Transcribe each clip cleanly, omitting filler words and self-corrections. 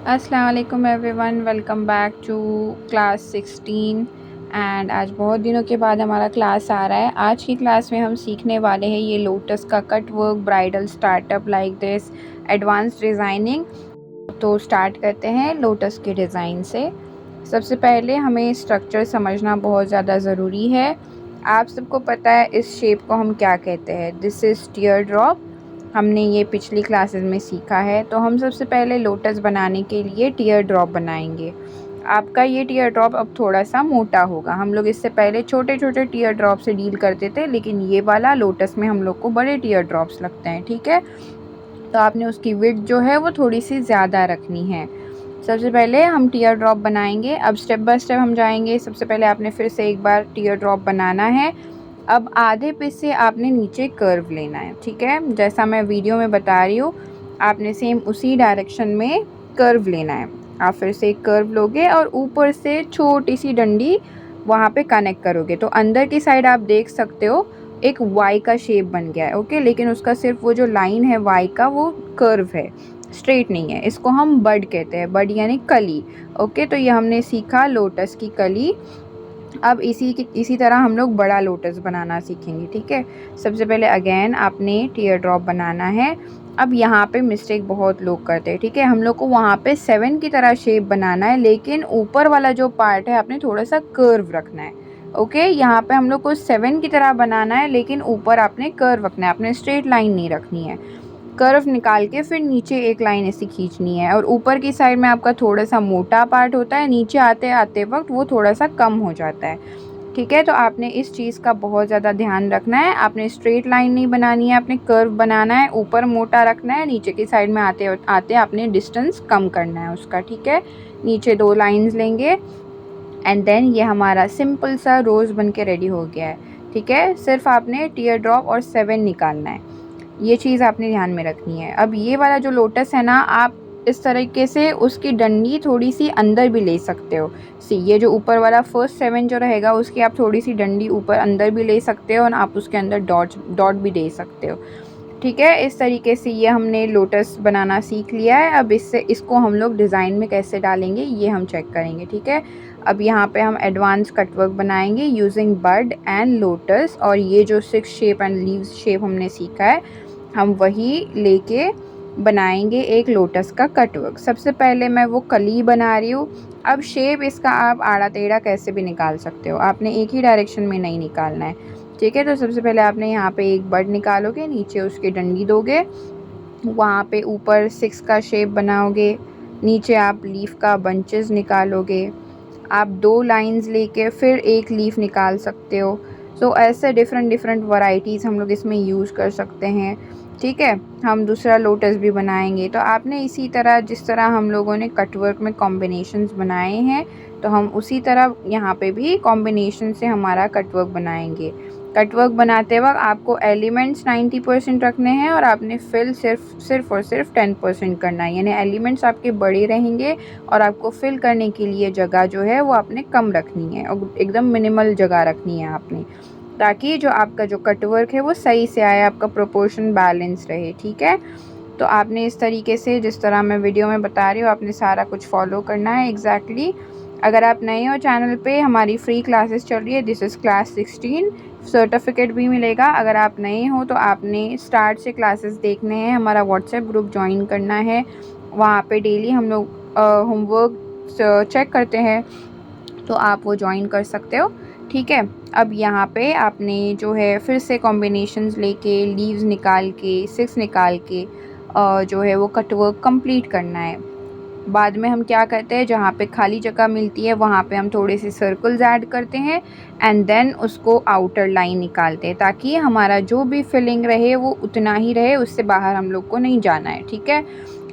अस्सलाम वालेकुम everyone, welcome back to class 16। And आज बहुत दिनों के बाद हमारा क्लास आ रहा है। आज की क्लास में हम सीखने वाले हैं ये लोटस का cut work, bridal startup like this, advance designing. तो स्टार्ट करते हैं लोटस के डिज़ाइन से। सबसे पहले हमें स्ट्रक्चर समझना बहुत ज़्यादा ज़रूरी है। आप सबको पता है इस शेप को हम क्या कहते हैं, दिस इज़ टीयर ड्रॉप। हमने ये पिछली क्लासेस में सीखा है। तो हम सबसे पहले लोटस बनाने के लिए टीयर ड्रॉप बनाएंगे। आपका ये टीयर ड्रॉप अब थोड़ा सा मोटा होगा। हम लोग इससे पहले छोटे छोटे टीयर ड्रॉप से डील करते थे, लेकिन ये वाला लोटस में हम लोग को बड़े टीयर ड्रॉप्स लगते हैं, ठीक है। तो आपने उसकी विड्थ जो है वो थोड़ी सी ज़्यादा रखनी है। सबसे पहले हम टीयर ड्रॉप बनाएंगे। अब स्टेप बाय स्टेप हम जाएंगे। सबसे पहले आपने फिर से एक बार टीयर ड्रॉप बनाना है। अब आधे पे से आपने नीचे कर्व लेना है, ठीक है। जैसा मैं वीडियो में बता रही हूँ, आपने सेम उसी डायरेक्शन में कर्व लेना है। आप फिर से एक कर्व लोगे और ऊपर से छोटी सी डंडी वहाँ पे कनेक्ट करोगे, तो अंदर की साइड आप देख सकते हो एक वाई का शेप बन गया है, ओके। लेकिन उसका सिर्फ वो जो लाइन है वाई का, वो कर्व है, स्ट्रेट नहीं है। इसको हम बड कहते हैं, बड यानी कली, ओके। तो ये हमने सीखा लोटस की कली। अब इसी तरह हम लोग बड़ा लोटस बनाना सीखेंगे, ठीक है। सबसे पहले अगेन आपने टीयर ड्रॉप बनाना है। अब यहाँ पे मिस्टेक बहुत लोग करते हैं, ठीक है। हम लोग को वहाँ पे 7 की तरह शेप बनाना है, लेकिन ऊपर वाला जो पार्ट है आपने थोड़ा सा कर्व रखना है, ओके। यहाँ पे हम लोग को 7 की तरह बनाना है, लेकिन ऊपर आपने कर्व रखना है, आपने स्ट्रेट लाइन नहीं रखनी है। कर्व निकाल के फिर नीचे एक लाइन ऐसी खींचनी है। और ऊपर की साइड में आपका थोड़ा सा मोटा पार्ट होता है, नीचे आते आते वक्त वो थोड़ा सा कम हो जाता है, ठीक है। तो आपने इस चीज़ का बहुत ज़्यादा ध्यान रखना है। आपने स्ट्रेट लाइन नहीं बनानी है, आपने कर्व बनाना है। ऊपर मोटा रखना है, नीचे की साइड में आते आते आपने डिस्टेंस कम करना है उसका, ठीक है। नीचे 2 लाइंस लेंगे एंड देन ये हमारा सिंपल सा रोज़ बन के रेडी हो गया है, ठीक है। सिर्फ आपने टीयर ड्रॉप और 7 निकालना है, ये चीज़ आपने ध्यान में रखनी है। अब ये वाला जो लोटस है ना, आप इस तरीके से उसकी डंडी थोड़ी सी अंदर भी ले सकते हो। सी, ये जो ऊपर वाला फर्स्ट 7 जो रहेगा उसकी आप थोड़ी सी डंडी ऊपर अंदर भी ले सकते हो, और आप उसके अंदर डॉट भी दे सकते हो, ठीक है। इस तरीके से ये हमने लोटस बनाना सीख लिया है। अब इसको हम लोग डिज़ाइन में कैसे डालेंगे ये हम चेक करेंगे, ठीक है। अब यहाँ पे हम एडवांस कटवर्क बनाएंगे यूजिंग बर्ड एंड लोटस, और ये जो 6 शेप एंड लीव्स शेप हमने सीखा है, हम वही लेके बनाएंगे एक लोटस का कटवर्क। सबसे पहले मैं वो कली बना रही हूँ। अब शेप इसका आप आड़ा टेढ़ा कैसे भी निकाल सकते हो, आपने एक ही डायरेक्शन में नहीं निकालना है, ठीक है। तो सबसे पहले आपने यहाँ पे एक बर्ड निकालोगे, नीचे उसकी डंडी दोगे, वहाँ पे ऊपर 6 का शेप बनाओगे, नीचे आप लीफ का बंचेस निकालोगे। आप 2 लाइंस लेके फिर एक लीफ निकाल सकते हो। सो ऐसे डिफरेंट डिफरेंट वैरायटीज़ हम लोग इसमें यूज़ कर सकते हैं, ठीक है। हम दूसरा लोटस भी बनाएंगे। तो आपने इसी तरह, जिस तरह हम लोगों ने कटवर्क में कॉम्बिनेशंस बनाए हैं, तो हम उसी तरह यहाँ पे भी कॉम्बिनेशन से हमारा कटवर्क बनाएंगे। कटवर्क बनाते वक्त आपको एलिमेंट्स 90% रखने हैं, और आपने फिल सिर्फ और सिर्फ 10% करना है। यानी एलिमेंट्स आपके बड़े रहेंगे और आपको फिल करने के लिए जगह जो है वो आपने कम रखनी है, और एकदम मिनिमल जगह रखनी है आपने, ताकि जो आपका जो कटवर्क है वो सही से आए, आपका प्रोपोर्शन बैलेंस रहे, ठीक है। तो आपने इस तरीके से, जिस तरह मैं वीडियो में बता रही हूँ, आपने सारा कुछ फॉलो करना है एग्जैक्टली। अगर आप नए हो चैनल पे, हमारी फ्री क्लासेस चल रही है, दिस इज़ क्लास 16, सर्टिफिकेट भी मिलेगा। अगर आप नए हो तो आपने स्टार्ट से क्लासेस देखने हैं, हमारा व्हाट्सएप ग्रुप ज्वाइन करना है। वहाँ पे डेली हम लोग होमवर्क चेक करते हैं, तो आप वो ज्वाइन कर सकते हो, ठीक है। अब यहाँ पे आपने जो है फिर से कॉम्बिनेशंस लेके, लीव्स निकाल के, 6 निकाल के जो है वो कटवर्क कंप्लीट करना है। बाद में हम क्या करते हैं, जहाँ पे खाली जगह मिलती है वहाँ पे हम थोड़े से सर्कल्स ऐड करते हैं, एंड देन उसको आउटर लाइन निकालते हैं, ताकि हमारा जो भी फिलिंग रहे वो उतना ही रहे, उससे बाहर हम लोग को नहीं जाना है, ठीक है।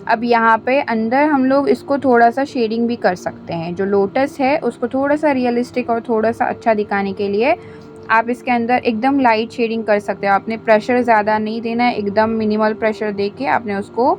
अब यहाँ पे अंदर हम लोग इसको थोड़ा सा शेडिंग भी कर सकते हैं। जो लोटस है उसको थोड़ा सा रियलिस्टिक और थोड़ा सा अच्छा दिखाने के लिए आप इसके अंदर एकदम लाइट शेडिंग कर सकते हो। आपने प्रेशर ज़्यादा नहीं देना है, एकदम मिनिमल प्रेशर दे के आपने उसको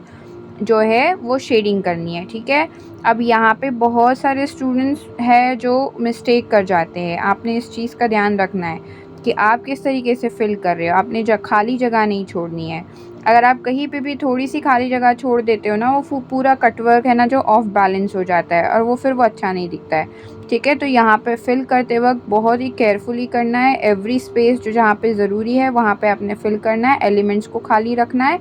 जो है वो शेडिंग करनी है, ठीक है। अब यहाँ पे बहुत सारे स्टूडेंट्स हैं जो मिस्टेक कर जाते हैं। आपने इस चीज़ का ध्यान रखना है कि आप किस तरीके से फिल कर रहे हो। आपने खाली जगह नहीं छोड़नी है। अगर आप कहीं पे भी थोड़ी सी खाली जगह छोड़ देते हो ना, वो पूरा कटवर्क है ना जो ऑफ बैलेंस हो जाता है और वो फिर वो अच्छा नहीं दिखता है। ठीक है, तो यहाँ पे फिल करते वक्त बहुत ही केयरफुली करना है। एवरी स्पेस जो जहाँ पे ज़रूरी है वहाँ पे आपने फिल करना है, एलिमेंट्स को खाली रखना है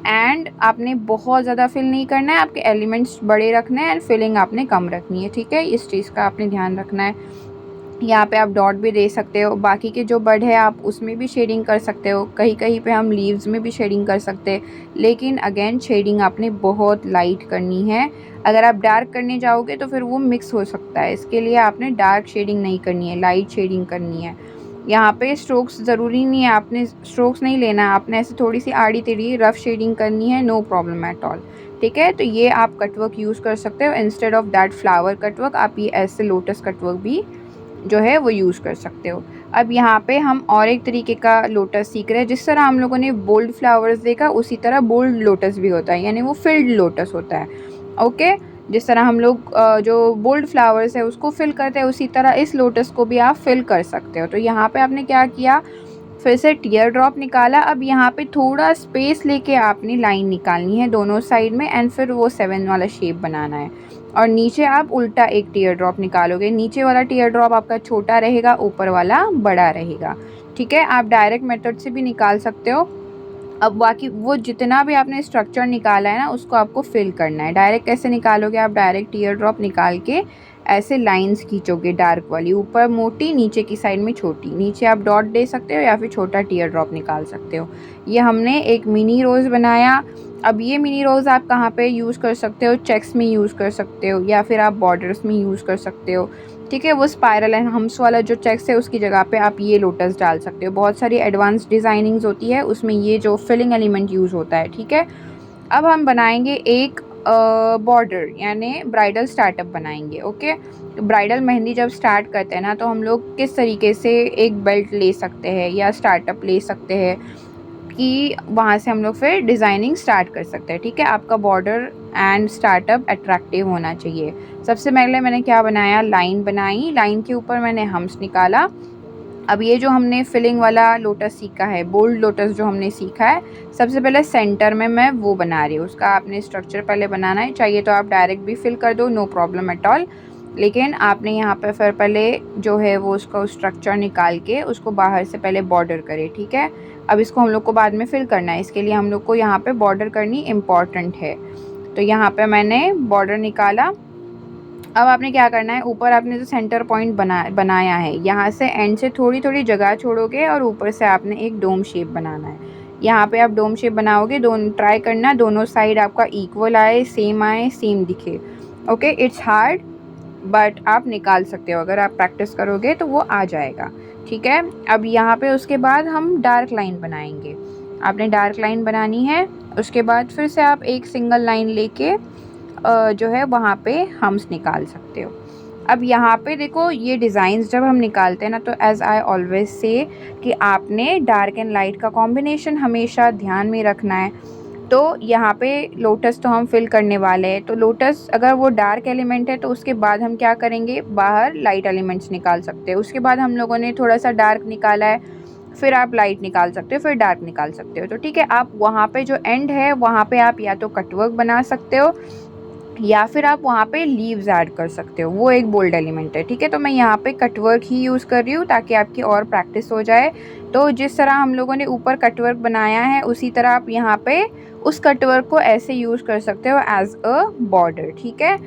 एंड आपने बहुत ज़्यादा फिल नहीं करना है, आपके एलिमेंट्स बड़े रखने हैं एंड फिलिंग आपने कम रखनी है। ठीक है, इस चीज़ का आपने ध्यान रखना है। यहाँ पे आप डॉट भी दे सकते हो, बाकी के जो बर्ड है आप उसमें भी शेडिंग कर सकते हो, कहीं कहीं पे हम लीव्स में भी शेडिंग कर सकते हैं, लेकिन अगेन शेडिंग आपने बहुत लाइट करनी है। अगर आप डार्क करने जाओगे तो फिर वो मिक्स हो सकता है, इसके लिए आपने डार्क शेडिंग नहीं करनी है, लाइट शेडिंग करनी है। यहाँ पे स्ट्रोक्स ज़रूरी नहीं है, आपने स्ट्रोक्स नहीं लेना है, आपने ऐसे थोड़ी सी आड़ी टेढ़ी रफ शेडिंग करनी है, नो प्रॉब्लम एट ऑल। ठीक है, तो ये आप कटवर्क यूज़ कर सकते हो। Instead of that flower cutwork आप ये ऐसे लोटस कटवर्क भी जो है वो यूज़ कर सकते हो। अब यहाँ पे हम और एक तरीके का लोटस सीख रहे हैं। जिस तरह हम लोगों ने बोल्ड फ्लावर्स देखा उसी तरह बोल्ड लोटस भी होता है, यानी वो फिल्ड लोटस होता है। ओके, जिस तरह हम लोग जो बोल्ड फ्लावर्स है उसको फिल करते हैं उसी तरह इस लोटस को भी आप फिल कर सकते हो। तो यहाँ पे आपने क्या किया, फिर से टीयर ड्रॉप निकाला। अब यहाँ पे थोड़ा स्पेस लेके आपने लाइन निकालनी है दोनों साइड में एंड फिर वो 7 वाला शेप बनाना है। और नीचे आप उल्टा एक टीयर ड्रॉप निकालोगे, नीचे वाला टीयर ड्रॉप आपका छोटा रहेगा, ऊपर वाला बड़ा रहेगा। ठीक है, आप डायरेक्ट मेथड से भी निकाल सकते हो। अब बाकी वो जितना भी आपने स्ट्रक्चर निकाला है ना उसको आपको फिल करना है। डायरेक्ट कैसे निकालोगे, आप डायरेक्ट टीयर ड्रॉप निकाल के ऐसे लाइंस खींचोगे, डार्क वाली ऊपर मोटी नीचे की साइड में छोटी, नीचे आप डॉट दे सकते हो या फिर छोटा टीयर ड्रॉप निकाल सकते हो। ये हमने एक मिनी रोज़ बनाया। अब ये मिनी रोज़ आप कहाँ पे यूज़ कर सकते हो, चेक्स में यूज़ कर सकते हो या फिर आप बॉर्डर्स में यूज़ कर सकते हो। ठीक है, वो स्पायरल एंड हम्स वाला जो चेक्स है उसकी जगह पे आप ये लोटस डाल सकते हो। बहुत सारी एडवांस डिज़ाइनिंग्स होती है, उसमें ये जो फिलिंग एलिमेंट यूज़ होता है। ठीक है, अब हम बनाएंगे एक बॉर्डर, यानी ब्राइडल स्टार्टअप बनाएंगे। ओके, तो ब्राइडल मेहंदी जब स्टार्ट करते हैं ना तो हम लोग किस तरीके से एक बेल्ट ले सकते हैं या स्टार्टअप ले सकते हैं कि वहाँ से हम लोग फिर डिज़ाइनिंग स्टार्ट कर सकते हैं। ठीक है, आपका बॉर्डर एंड स्टार्टअप अट्रैक्टिव होना चाहिए। सबसे पहले मैंने क्या बनाया, लाइन बनाई, लाइन के ऊपर मैंने हम्स निकाला। अब ये जो हमने फिलिंग वाला लोटस सीखा है, बोल्ड लोटस जो हमने सीखा है, सबसे पहले सेंटर में मैं वो बना रही हूँ। उसका आपने स्ट्रक्चर पहले बनाना है, चाहिए तो आप डायरेक्ट भी फिल कर दो, नो प्रॉब्लम एट ऑल, लेकिन आपने यहाँ पे फिर पहले जो है वो उसका स्ट्रक्चर निकाल के उसको बाहर से पहले बॉर्डर करे। ठीक है, अब इसको हम लोग को बाद में फिल करना है, इसके लिए हम लोग को यहाँ पे बॉर्डर करनी इम्पॉर्टेंट है। तो यहाँ पे मैंने बॉर्डर निकाला। अब आपने क्या करना है, ऊपर आपने जो सेंटर पॉइंट बनाया है यहाँ से एंड से थोड़ी थोड़ी जगह छोड़ोगे और ऊपर से आपने एक डोम शेप बनाना है। यहाँ पे आप डोम शेप बनाओगे, दोनों ट्राई करना दोनों साइड आपका इक्वल आए, सेम दिखे। ओके, इट्स हार्ड बट आप निकाल सकते हो, अगर आप प्रैक्टिस करोगे तो वो आ जाएगा। ठीक है, अब यहाँ पे उसके बाद हम डार्क लाइन बनाएंगे। आपने डार्क लाइन बनानी है, उसके बाद फिर से आप एक सिंगल लाइन लेके जो है वहाँ पे हम्स निकाल सकते हो। अब यहाँ पे देखो, ये डिज़ाइंस जब हम निकालते हैं ना तो एज़ आई ऑलवेज से कि आपने डार्क एंड लाइट का कॉम्बिनेशन हमेशा ध्यान में रखना है। तो यहाँ पे लोटस तो हम फिल करने वाले हैं, तो लोटस अगर वो डार्क एलिमेंट है तो उसके बाद हम क्या करेंगे, बाहर लाइट एलिमेंट्स निकाल सकते हैं। उसके बाद हम लोगों ने थोड़ा सा डार्क निकाला है, फिर आप लाइट निकाल सकते हो, फिर डार्क निकाल सकते हो। तो ठीक है, आप वहाँ पे जो एंड है वहाँ पे आप या तो कटवर्क बना सकते हो या फिर आप वहाँ पे लीव्स ऐड कर सकते हो, वो एक बोल्ड एलिमेंट है। ठीक है, तो मैं यहाँ पे कटवर्क ही यूज़ कर रही हूँ ताकि आपकी और प्रैक्टिस हो जाए। तो जिस तरह हम लोगों ने ऊपर कटवर्क बनाया है उसी तरह आप यहाँ पे उस कटवर्क को ऐसे यूज़ कर सकते हो एज अ बॉर्डर। ठीक है,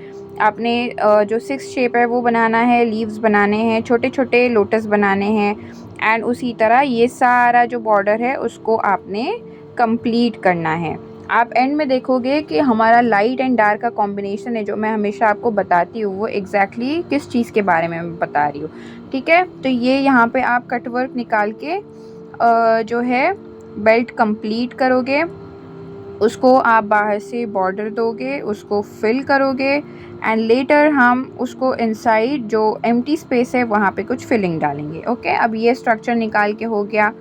आपने जो 6 शेप है वो बनाना है, लीव्स बनाने हैं, छोटे छोटे लोटस बनाने हैं एंड उसी तरह ये सारा जो बॉर्डर है उसको आपने कंप्लीट करना है। आप एंड में देखोगे कि हमारा लाइट एंड डार्क का कॉम्बिनेशन है, जो मैं हमेशा आपको बताती हूँ वो एग्जैक्टली किस चीज़ के बारे में मैं बता रही हूँ। ठीक है, तो ये यहाँ पे आप कटवर्क निकाल के जो है बेल्ट कंप्लीट करोगे, उसको आप बाहर से बॉर्डर दोगे, उसको फिल करोगे एंड लेटर हम उसको इनसाइड जो एम्प्टी स्पेस है वहाँ पे कुछ फिलिंग डालेंगे। ओके, अब ये स्ट्रक्चर निकाल के हो गया।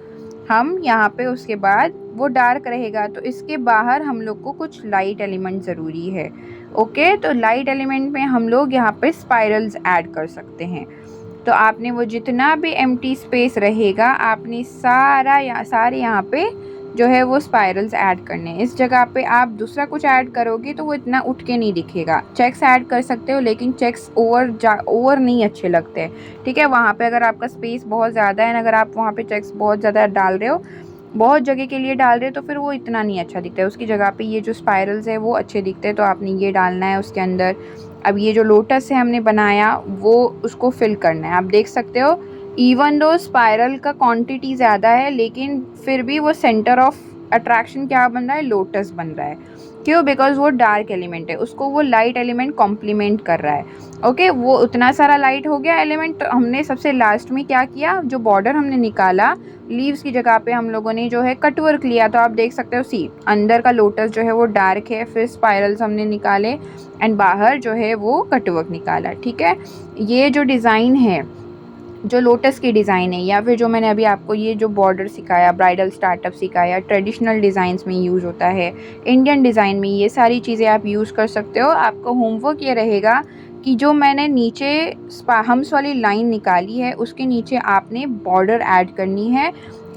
हम यहाँ पे उसके बाद वो डार्क रहेगा तो इसके बाहर हम लोग को कुछ लाइट एलिमेंट ज़रूरी है। ओके, तो लाइट एलिमेंट में हम लोग यहाँ पे स्पाइरल्स ऐड कर सकते हैं। तो आपने वो जितना भी एम्प्टी स्पेस रहेगा आपने सारे यहाँ पे जो है वो स्पाइरल्स ऐड करने हैं। इस जगह पे आप दूसरा कुछ ऐड करोगे तो वो इतना उठ के नहीं दिखेगा। चेक्स ऐड कर सकते हो, लेकिन चेक्स ओवर नहीं अच्छे लगते, ठीक है। वहाँ पे अगर आपका स्पेस बहुत ज़्यादा है, अगर आप वहाँ पे चेक्स बहुत ज़्यादा डाल रहे हो, बहुत जगह के लिए डाल रहे हो, तो फिर वो इतना नहीं अच्छा दिखता है। उसकी जगह पे ये जो स्पाइरल्स है वो अच्छे दिखते हैं, तो आपने ये डालना है उसके अंदर। अब ये जो लोटस है हमने बनाया वो उसको फिल करना है। आप देख सकते हो इवन दो स्पाइरल का क्वांटिटी ज़्यादा है, लेकिन फिर भी वो सेंटर ऑफ अट्रैक्शन क्या बन रहा है, लोटस बन रहा है। क्यों? बिकॉज वो डार्क एलिमेंट है, उसको वो लाइट एलिमेंट कॉम्प्लीमेंट कर रहा है। ओके, वो उतना सारा लाइट हो गया एलिमेंट। तो हमने सबसे लास्ट में क्या किया, जो बॉर्डर हमने निकाला लीव्स की जगह पे हम लोगों ने जो है कट वर्क लिया। तो आप देख सकते हो सी अंदर का लोटस जो है वो डार्क है, फिर स्पाइरल्स हमने निकाले एंड बाहर जो है वो कट वर्क निकाला, ठीक है। ये जो डिज़ाइन है, जो लोटस की डिज़ाइन है, या फिर जो मैंने अभी आपको ये जो बॉर्डर सिखाया, ब्राइडल स्टार्टअप सिखाया, ट्रेडिशनल डिज़ाइंस में यूज़ होता है, इंडियन डिज़ाइन में, ये सारी चीज़ें आप यूज़ कर सकते हो। आपका होमवर्क ये रहेगा कि जो मैंने नीचे हम्स वाली लाइन निकाली है उसके नीचे आपने बॉर्डर ऐड करनी है,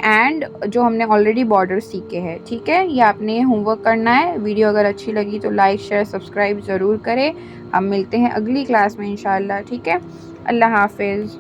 एंड जो हमने ऑलरेडी बॉर्डर सीखे हैं, ठीक है। ये आपने होमवर्क करना है। वीडियो अगर अच्छी लगी तो लाइक शेयर सब्सक्राइब ज़रूर करें। हम मिलते हैं अगली क्लास में इंशाल्लाह, ठीक है। अल्लाह हाफिज़।